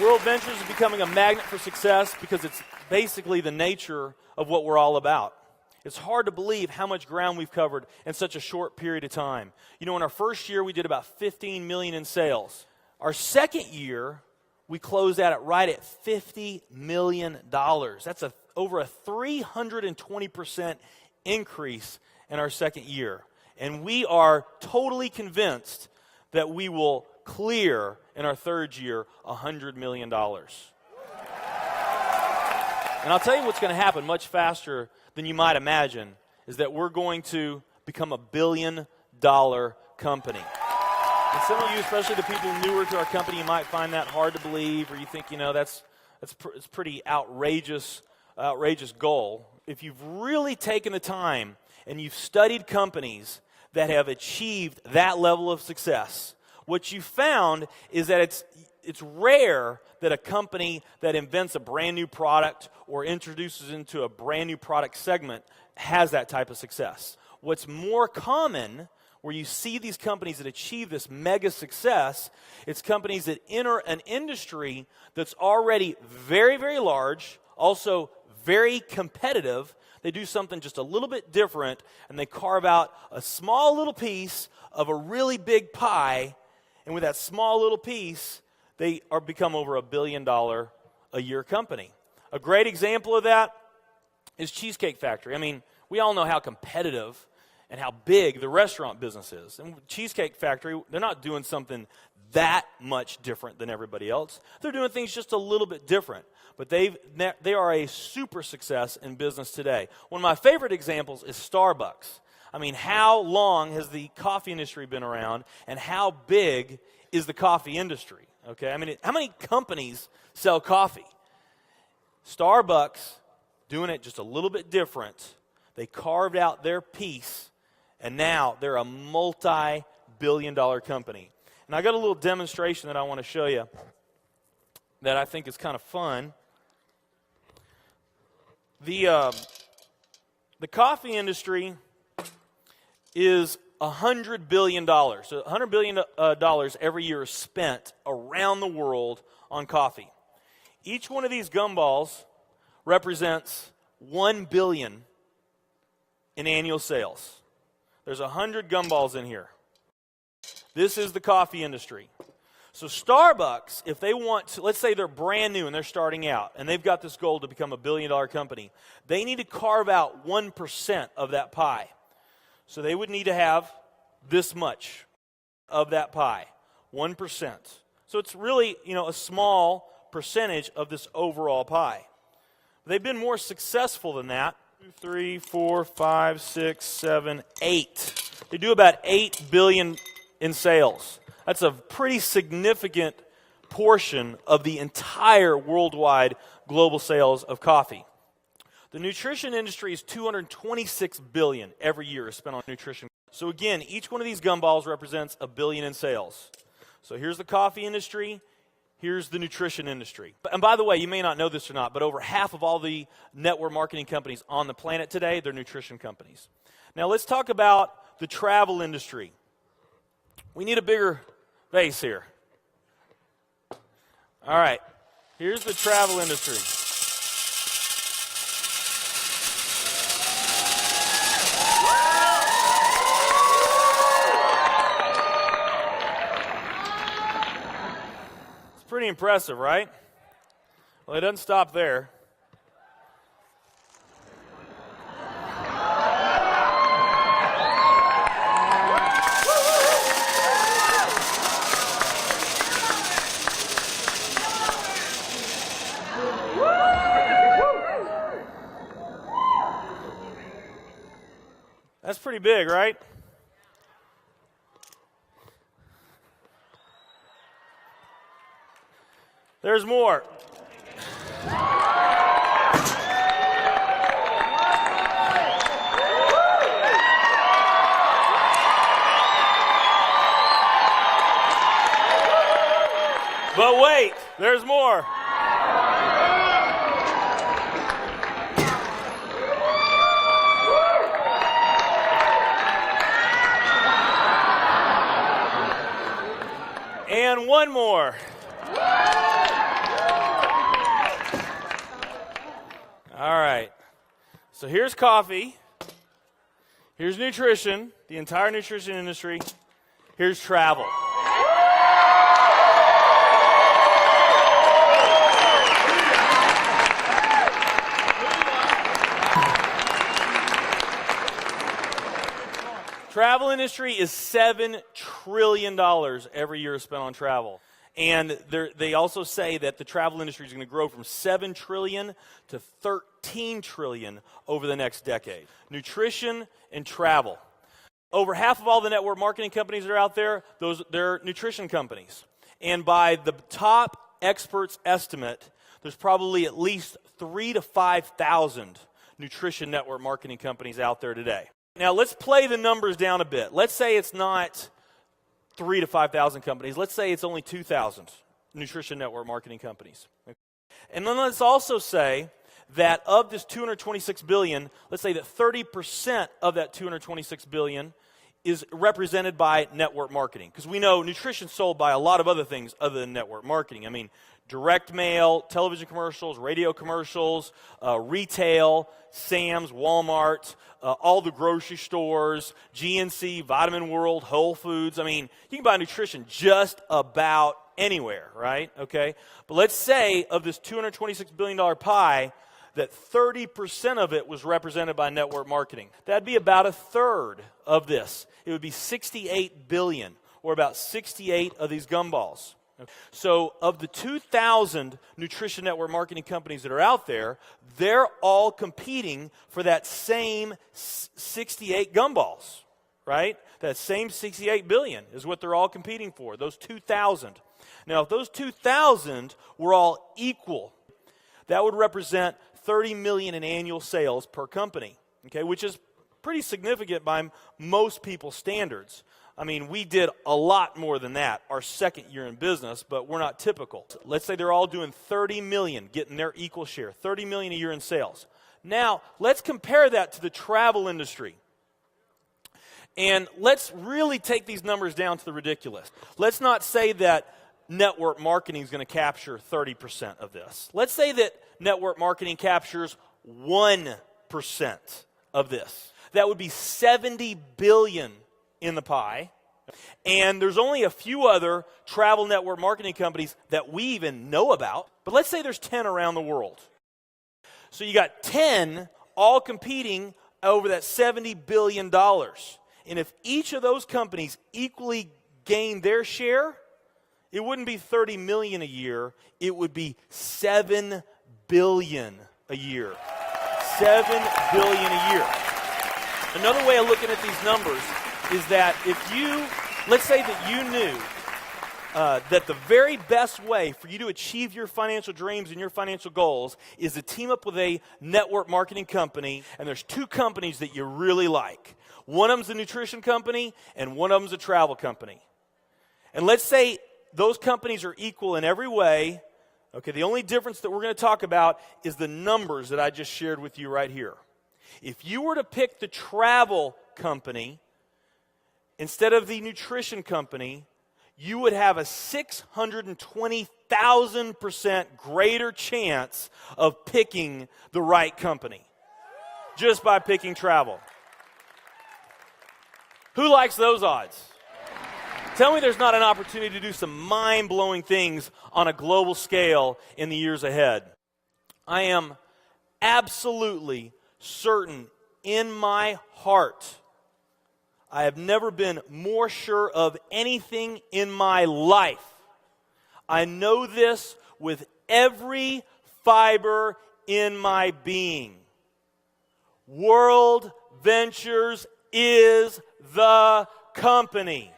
World Ventures is becoming a magnet for success because it's basically the nature of what we're all about. It's hard to believe how much ground we've covered in such a short period of time. You know, in our first year, we did about $15 million in sales. Our second year, we closed out at right at $50 million. That's over a 320% increase in our second year. And we are totally convinced that we will clear in our third year $100 million. And I'll tell you what's going to happen much faster than you might imagine is that we're going to become a $1 billion company. And some of you, especially the people newer to our company, you might find that hard to believe, or you think, it's pretty outrageous goal. If you've really taken the time and you've studied companies that have achieved that level of success, what you found is that it's rare that a company that invents a brand new product or introduces into a brand new product segment has that type of success. What's more common, where you see these companies that achieve this mega success, it's companies that enter an industry that's already very, very large, also very competitive. They do something just a little bit different, and they carve out a small little piece of a really big pie, and with that small little piece, they become over $1 billion a year company. A great example of that is Cheesecake Factory. I mean, we all know how competitive and how big the restaurant business is. And Cheesecake Factory, they're not doing something that much different than everybody else. They're doing things just a little bit different. But they are a super success in business today. One of my favorite examples is Starbucks. I mean, how long has the coffee industry been around, and how big is the coffee industry? Okay, I mean, how many companies sell coffee? Starbucks, doing it just a little bit different. They carved out their piece, and now they're a multi-billion-dollar company. And I got a little demonstration that I want to show you that I think is kind of fun. The coffee industry is $100 billion. So $100 billion every year is spent around the world on coffee. Each one of these gumballs represents $1 billion in annual sales. There's 100 gumballs in here. This is the coffee industry. So Starbucks, if they want to, let's say they're brand new and they're starting out, and they've got this goal to become a $1 billion company, they need to carve out 1% of that pie. So they would need to have this much of that pie, 1%. So it's really, a small percentage of this overall pie. They've been more successful than that. 2, 3, 4, 5, 6, 7, 8. They do about $8 billion in sales. That's a pretty significant portion of the entire worldwide global sales of coffee. The nutrition industry is $226 billion every year is spent on nutrition. So again, each one of these gumballs represents $1 billion in sales. So here's the coffee industry, here's the nutrition industry. And by the way, you may not know this or not, but over half of all the network marketing companies on the planet today, they're nutrition companies. Now let's talk about the travel industry. We need a bigger vase here. All right, here's the travel industry. Pretty impressive, right? Well, it doesn't stop there. That's pretty big, right? There's more. But wait, there's more. And one more. All right. So here's coffee. Here's nutrition, the entire nutrition industry. Here's travel. Travel industry is $7 trillion every year spent on travel. And they also say that the travel industry is going to grow from $7 trillion to $13 trillion over the next decade. Nutrition and travel. Over half of all the network marketing companies that are out there, they're nutrition companies. And by the top experts' estimate, there's probably at least 3,000 to 5,000 nutrition network marketing companies out there today. Now, let's play the numbers down a bit. Let's say it's not 3,000 to 5,000 companies. Let's say it's only 2,000 nutrition network marketing companies. And then let's also say that of this $226 billion, let's say that 30% of that $226 billion is represented by network marketing. Because we know nutrition's sold by a lot of other things other than network marketing. I mean, direct mail, television commercials, radio commercials, retail, Sam's, Walmart, all the grocery stores, GNC, Vitamin World, Whole Foods. I mean, you can buy nutrition just about anywhere, right? Okay? But let's say of this $226 billion pie, that 30% of it was represented by network marketing. That'd be about a third of this. It would be 68 billion, or about 68 of these gumballs. So of the 2,000 nutrition network marketing companies that are out there, they're all competing for that same 68 gumballs, right? That same 68 billion is what they're all competing for, those 2,000. Now, if those 2,000 were all equal, that would represent 30 million in annual sales per company, okay, which is pretty significant by most people's standards. I mean, we did a lot more than that our second year in business, but we're not typical. Let's say they're all doing 30 million, getting their equal share, 30 million a year in sales. Now, let's compare that to the travel industry. And let's really take these numbers down to the ridiculous. Let's not say that network marketing is going to capture 30% of this. Let's say that network marketing captures 1% of this. That would be 70 billion in the pie. And there's only a few other travel network marketing companies that we even know about. But let's say there's 10 around the world. So you got 10 all competing over that $70 billion. And if each of those companies equally gain their share, it wouldn't be 30 million a year. It would be 7 billion a year. 7 billion a year. Another way of looking at these numbers is that if you, let's say that you knew that the very best way for you to achieve your financial dreams and your financial goals is to team up with a network marketing company, and there's two companies that you really like. One of them's a nutrition company, and one of them's a travel company. And let's say those companies are equal in every way. Okay, the only difference that we're going to talk about is the numbers that I just shared with you right here. If you were to pick the travel company instead of the nutrition company, you would have a 620,000% greater chance of picking the right company just by picking travel. Who likes those odds? Tell me there's not an opportunity to do some mind-blowing things on a global scale in the years ahead. I am absolutely certain in my heart, I have never been more sure of anything in my life. I know this with every fiber in my being. World Ventures is the company.